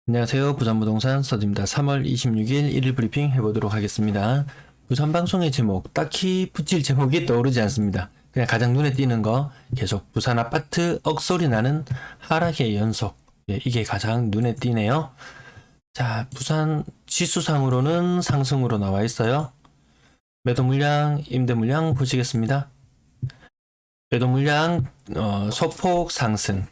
안녕하세요. 부산부동산 서드입니다. 3월 26일 1일 브리핑 해보도록 하겠습니다. 부산 방송의 제목, 딱히 붙일 제목이 떠오르지 않습니다. 그냥 가장 눈에 띄는 거, 계속 부산 아파트 억소리 나는 하락의 연속. 이게 가장 눈에 띄네요. 자, 부산 지수상으로는 상승으로 나와 있어요. 매도 물량, 임대 물량 보시겠습니다. 매도 물량, 소폭 상승.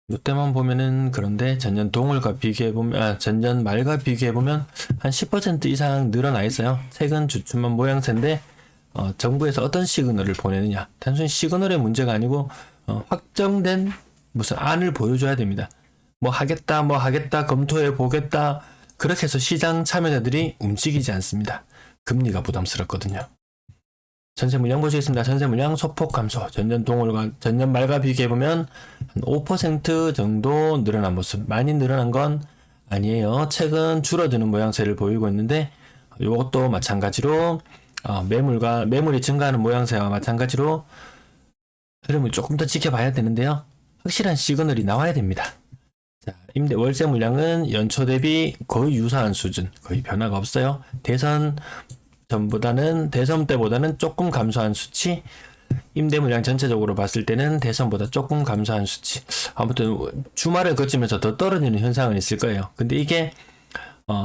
이때만 보면은 그런데 전년 동월과 비교해보면 전년 말과 비교해보면 한 10% 이상 늘어나 있어요. 최근 주춤한 모양새인데 정부에서 어떤 시그널을 보내느냐, 단순히 시그널의 문제가 아니고 확정된 무슨 안을 보여줘야 됩니다. 뭐 하겠다 검토해 보겠다, 그렇게 해서 시장 참여자들이 움직이지 않습니다. 금리가 부담스럽거든요. 전세 물량 보시겠습니다. 전세 물량 소폭 감소. 전년 동월과 전년 말과 비교해보면 한 5% 정도 늘어난 모습. 많이 늘어난 건 아니에요. 최근 줄어드는 모양새를 보이고 있는데, 이것도 마찬가지로 매물이 증가하는 모양새와 마찬가지로 흐름을 조금 더 지켜봐야 되는데요. 확실한 시그널이 나와야 됩니다. 자, 월세 물량은 연초 대비 거의 유사한 수준, 거의 변화가 없어요. 대선 때보다는 조금 감소한 수치. 임대 물량 전체적으로 봤을 때는 대선보다 조금 감소한 수치. 아무튼 주말을 거치면서 더 떨어지는 현상은 있을 거예요. 근데 이게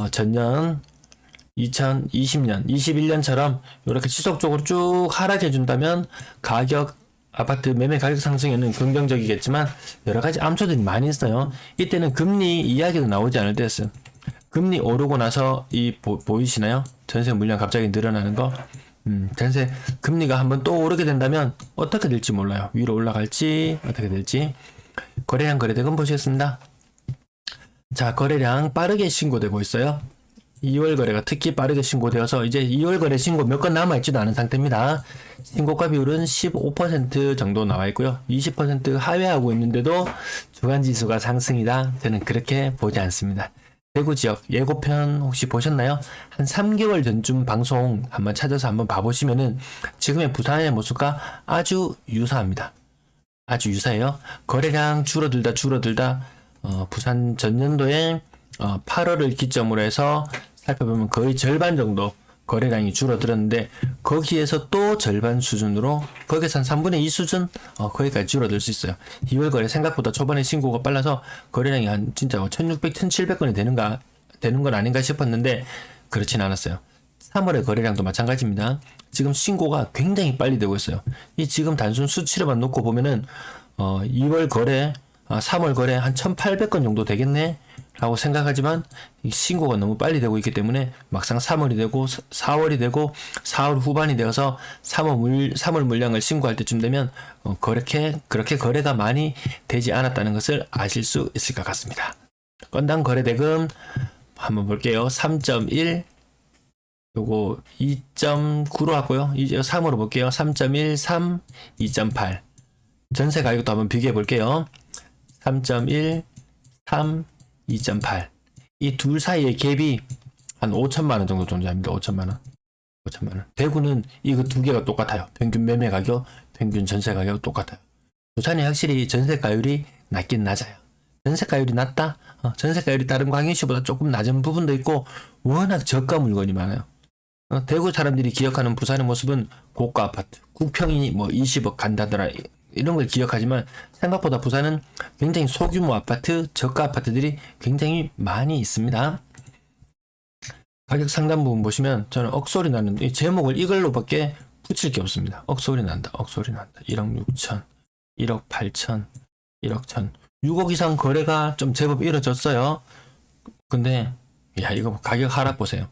전년 2020년, 21년처럼 이렇게 지속적으로 쭉 하락해 준다면 아파트 매매 가격 상승에는 긍정적이겠지만 여러 가지 암초들이 많이 있어요. 이때는 금리 이야기도 나오지 않을 때였어요. 금리 오르고 나서 보이시나요? 전세 물량 갑자기 늘어나는 거. 전세 금리가 한번 또 오르게 된다면 어떻게 될지 몰라요. 위로 올라갈지 어떻게 될지. 거래량 거래대금 보시겠습니다. 자, 거래량 빠르게 신고되고 있어요. 2월 거래가 특히 빠르게 신고되어서 이제 2월 거래 신고 몇 건 남아있지도 않은 상태입니다. 신고가 비율은 15% 정도 나와 있고요. 20% 하회하고 있는데도 주간지수가 상승이다. 저는 그렇게 보지 않습니다. 대구 지역 예고편 혹시 보셨나요? 한 3개월 전쯤 방송 한번 찾아서 한번 봐보시면은 지금의 부산의 모습과 아주 유사합니다. 아주 유사해요. 거래량 줄어들다 부산 전년도에 8월을 기점으로 해서 살펴보면 거의 절반 정도 거래량이 줄어들었는데, 거기에서 또 절반 수준으로, 거기서 한 3분의 2 수준 거기까지 줄어들 수 있어요. 2월 거래 생각보다 초반에 신고가 빨라서 거래량이 한 진짜 1600, 1700건이 되는 건 아닌가 싶었는데 그렇진 않았어요. 3월의 거래량도 마찬가지입니다. 지금 신고가 굉장히 빨리 되고 있어요. 이 지금 단순 수치로만 놓고 보면은 2월 거래, 3월 거래 한 1800건 정도 되겠네 라고 생각하지만 신고가 너무 빨리 되고 있기 때문에 막상 3월이 되고 4월이 되고 4월 후반이 되어서 3월 물량을 신고할 때쯤 되면 그렇게 거래가 많이 되지 않았다는 것을 아실 수 있을 것 같습니다. 건당 거래대금 한번 볼게요. 3.1, 요거 2.9로 하고요. 이제 3으로 볼게요. 3.1, 3, 2.8. 전세 가격도 한번 비교해 볼게요. 3.1, 3, 2.8. 이 둘 사이의 갭이 한 5천만원 정도 존재합니다. 5천만원. 대구는 이거 두 개가 똑같아요. 평균 매매 가격, 평균 전세 가격 똑같아요. 부산이 확실히 전세가율이 낮긴 낮아요. 전세가율이 낮다? 전세가율이 다른 광역시보다 조금 낮은 부분도 있고, 워낙 저가 물건이 많아요. 대구 사람들이 기억하는 부산의 모습은 고가 아파트, 국평이 뭐 20억 간다더라, 이런 걸 기억하지만 생각보다 부산은 굉장히 소규모 아파트, 저가 아파트들이 굉장히 많이 있습니다. 가격 상단 부분 보시면 저는 억소리 나는 이 제목을 이걸로밖에 붙일 게 없습니다. 억소리 난다. 1억 6천, 1억 8천, 1억 천. 6억 이상 거래가 좀 제법 이뤄졌어요. 근데 이거 가격 하락 보세요.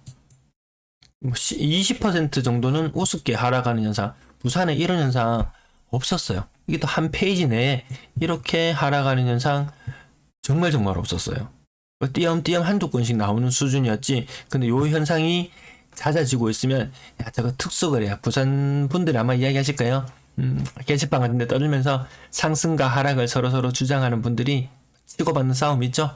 20% 정도는 우습게 하락하는 현상, 부산에 이런 현상 없었어요. 이게 또 한 페이지 내에 이렇게 하락하는 현상 정말 없었어요. 띄엄띄엄 한두 건씩 나오는 수준이었지. 근데 요 현상이 잦아지고 있으면 저거 특수거래야. 부산 분들이 아마 이야기하실 거예요. 게시판 같은 데 떠들면서 상승과 하락을 서로 주장하는 분들이 치고받는 싸움 있죠.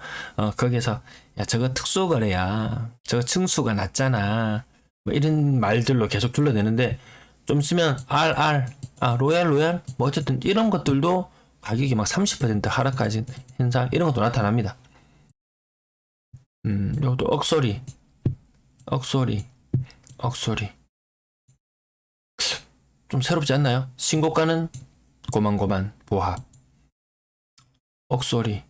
거기에서 저거 특수거래야, 저거 층수가 낮잖아, 뭐 이런 말들로 계속 둘러대는데, 좀 있으면 로얄 뭐 어쨌든 이런 것들도 가격이 막 30% 하락까지 현상, 이런 것도 나타납니다. 요것도 억소리, 억소리, 억소리. 좀 새롭지 않나요? 신고가는 고만고만 보합. 억소리.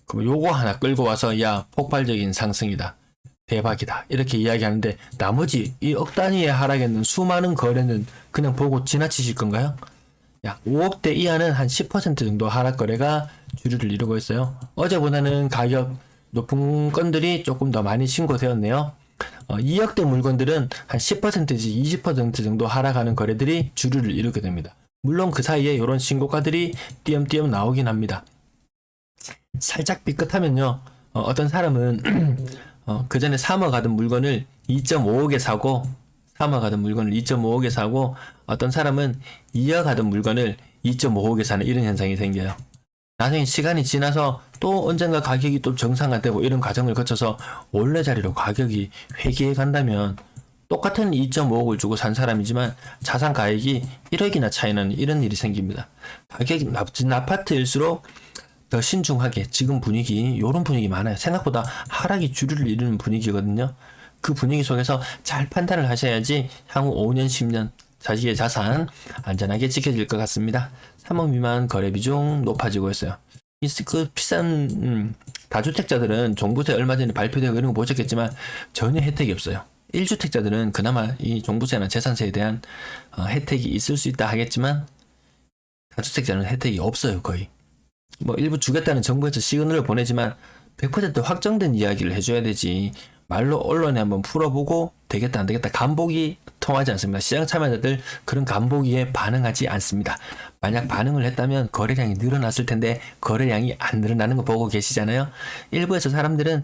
그럼 요거 하나 끌고 와서 야 폭발적인 상승이다. 대박이다. 이렇게 이야기하는데 나머지 이 억 단위의 하락에는 수많은 거래는 그냥 보고 지나치실 건가요? 약 5억대 이하는 한 10% 정도 하락 거래가 주류를 이루고 있어요. 어제보다는 가격 높은 건들이 조금 더 많이 신고되었네요. 2억대 물건들은 한 10%지 20% 정도 하락하는 거래들이 주류를 이루게 됩니다. 물론 그 사이에 이런 신고가들이 띄엄띄엄 나오긴 합니다. 살짝 삐끗하면요. 어떤 사람은 그 전에 3억 하던 물건을 2.5억에 사고 3억 하던 물건을 2.5억에 사고 어떤 사람은 2억 하던 물건을 2.5억에 사는 이런 현상이 생겨요. 나중에 시간이 지나서 또 언젠가 가격이 또 정상화되고 이런 과정을 거쳐서 원래 자리로 가격이 회귀해 간다면 똑같은 2.5억을 주고 산 사람이지만 자산 가액이 1억이나 차이 나는 이런 일이 생깁니다. 가격이 낮은 아파트일수록 더 신중하게 지금 분위기 이런 분위기 많아요. 생각보다 하락이 주류를 이루는 분위기거든요. 그 분위기 속에서 잘 판단을 하셔야지 향후 5년 10년 자식의 자산 안전하게 지켜질 것 같습니다. 3억 미만 거래 비중 높아지고 있어요. 그 비싼 다주택자들은 종부세 얼마 전에 발표되고 이런 거 보셨겠지만 전혀 혜택이 없어요. 1주택자들은 그나마 이 종부세나 재산세에 대한 혜택이 있을 수 있다 하겠지만 다주택자는 혜택이 없어요. 거의. 뭐 일부 주겠다는 정부에서 시그널을 보내지만 100% 확정된 이야기를 해줘야 되지 말로 언론에 한번 풀어보고 되겠다 안 되겠다 간보기 통하지 않습니다. 시장 참여자들 그런 간보기에 반응하지 않습니다. 만약 반응을 했다면 거래량이 늘어났을 텐데 거래량이 안 늘어나는 거 보고 계시잖아요. 일부에서 사람들은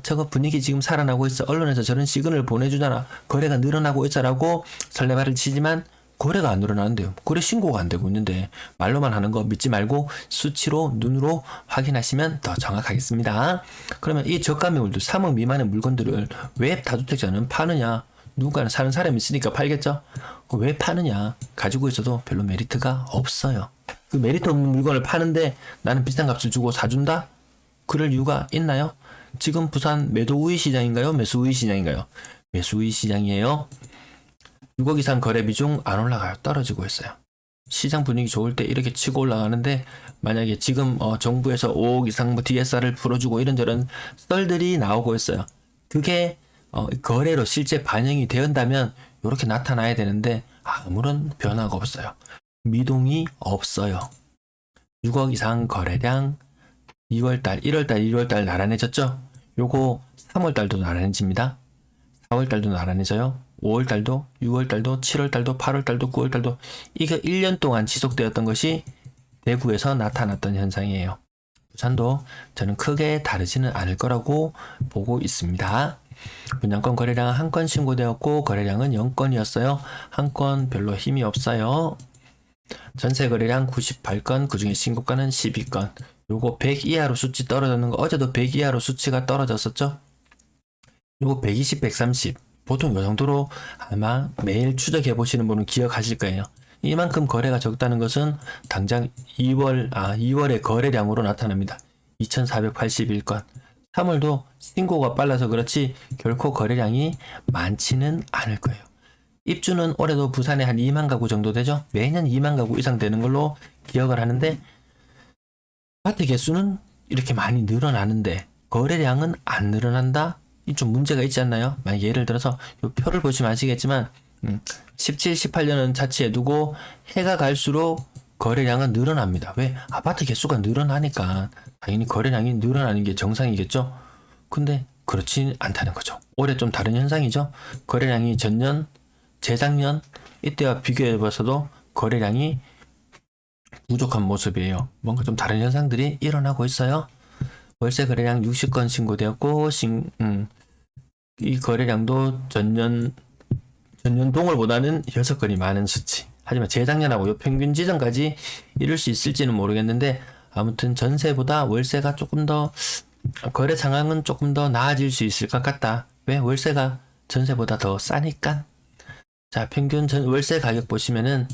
저거 분위기 지금 살아나고 있어. 언론에서 저런 시그널을 보내주잖아. 거래가 늘어나고 있어라고 설레발을 치지만 거래가 안 늘어나는데요. 거래 신고가 안 되고 있는데 말로만 하는 거 믿지 말고 수치로 눈으로 확인하시면 더 정확하겠습니다. 그러면 이 저가 매물들 3억 미만의 물건들을 왜 다주택자는 파느냐? 누군가는 사는 사람이 있으니까 팔겠죠? 왜 파느냐? 가지고 있어도 별로 메리트가 없어요. 그 메리트 없는 물건을 파는데 나는 비싼 값을 주고 사준다? 그럴 이유가 있나요? 지금 부산 매도 우위 시장인가요? 매수 우위 시장인가요? 매수 우위 시장이에요. 6억 이상 거래 비중 안 올라가요. 떨어지고 있어요. 시장 분위기 좋을 때 이렇게 치고 올라가는데 만약에 지금 정부에서 5억 이상 뭐 DSR을 풀어주고 이런저런 썰들이 나오고 있어요. 그게 거래로 실제 반영이 되었다면 이렇게 나타나야 되는데 아무런 변화가 없어요. 미동이 없어요. 6억 이상 거래량 2월달, 1월달, 1월달 나란해졌죠? 요거 3월달도 나란해집니다. 4월달도 나란해져요. 5월달도, 6월달도, 7월달도, 8월달도, 9월달도 이게 1년 동안 지속되었던 것이 대구에서 나타났던 현상이에요. 부산도 저는 크게 다르지는 않을 거라고 보고 있습니다. 분양권 거래량 한 건 신고되었고 거래량은 0건이었어요. 한 건 별로 힘이 없어요. 전세 거래량 98건, 그중에 신고가는 12건. 요거 100 이하로 수치 떨어졌는 거 어제도 100 이하로 수치가 떨어졌었죠? 요거 120, 130 보통 요 정도로 아마 매일 추적해 보시는 분은 기억하실 거예요. 이만큼 거래가 적다는 것은 당장 2월의 거래량으로 나타납니다. 2481건. 3월도 신고가 빨라서 그렇지 결코 거래량이 많지는 않을 거예요. 입주는 올해도 부산에 한 2만 가구 정도 되죠? 매년 2만 가구 이상 되는 걸로 기억을 하는데 아파트 개수는 이렇게 많이 늘어나는데 거래량은 안 늘어난다? 좀 문제가 있지 않나요? 만약 예를 들어서 이 표를 보시면 아시겠지만 17, 18년은 자취해 두고 해가 갈수록 거래량은 늘어납니다. 왜? 아파트 개수가 늘어나니까 당연히 거래량이 늘어나는 게 정상이겠죠? 근데 그렇지 않다는 거죠. 올해 좀 다른 현상이죠. 거래량이 전년, 재작년 이때와 비교해 봐서도 거래량이 부족한 모습이에요. 뭔가 좀 다른 현상들이 일어나고 있어요. 월세 거래량 60건 신고되었고 이 거래량도 전년 동월보다는 6건이 많은 수치. 하지만 재작년하고 요 평균 지점까지 이룰 수 있을지는 모르겠는데 아무튼 전세보다 월세가 조금 더 거래 상황은 조금 더 나아질 수 있을 것 같다. 왜? 월세가 전세보다 더 싸니까. 자, 평균 월세 가격 보시면은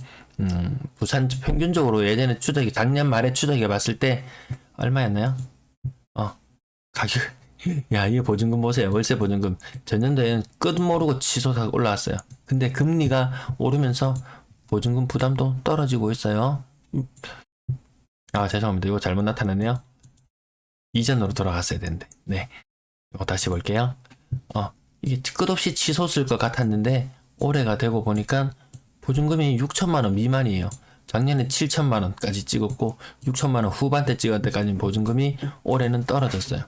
부산 평균적으로 예전에 작년 말에 추적해 봤을 때 얼마였나요? 가격 야, 이 보증금 보세요. 월세 보증금. 전년도에는 끝 모르고 치솟아 올라왔어요. 근데 금리가 오르면서 보증금 부담도 떨어지고 있어요. 아, 죄송합니다. 이거 잘못 나타났네요. 이전으로 돌아갔어야 되는데. 네. 이거 다시 볼게요. 이게 끝없이 치솟을 것 같았는데 올해가 되고 보니까 보증금이 6천만 원 미만이에요. 작년에 7천만 원까지 찍었고 6천만 원 후반대 찍을 때까지 보증금이 올해는 떨어졌어요.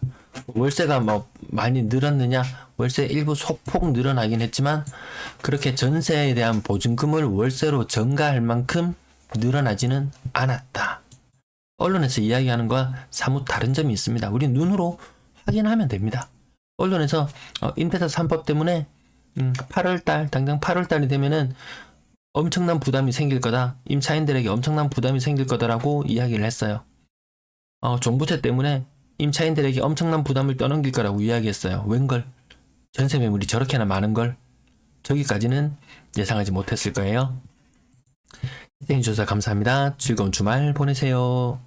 월세가 뭐 많이 늘었느냐? 월세 일부 소폭 늘어나긴 했지만 그렇게 전세에 대한 보증금을 월세로 전가할 만큼 늘어나지는 않았다. 언론에서 이야기하는 것과 사뭇 다른 점이 있습니다. 우리 눈으로 확인하면 됩니다. 언론에서 임대차 3법 때문에 8월달, 당장 8월달이 되면은 엄청난 부담이 생길 거다. 임차인들에게 엄청난 부담이 생길 거다라고 이야기를 했어요. 종부세 때문에 임차인들에게 엄청난 부담을 떠넘길 거라고 이야기했어요. 웬걸? 전세 매물이 저렇게나 많은 걸? 저기까지는 예상하지 못했을 거예요. 시청해주셔서 감사합니다. 즐거운 주말 보내세요.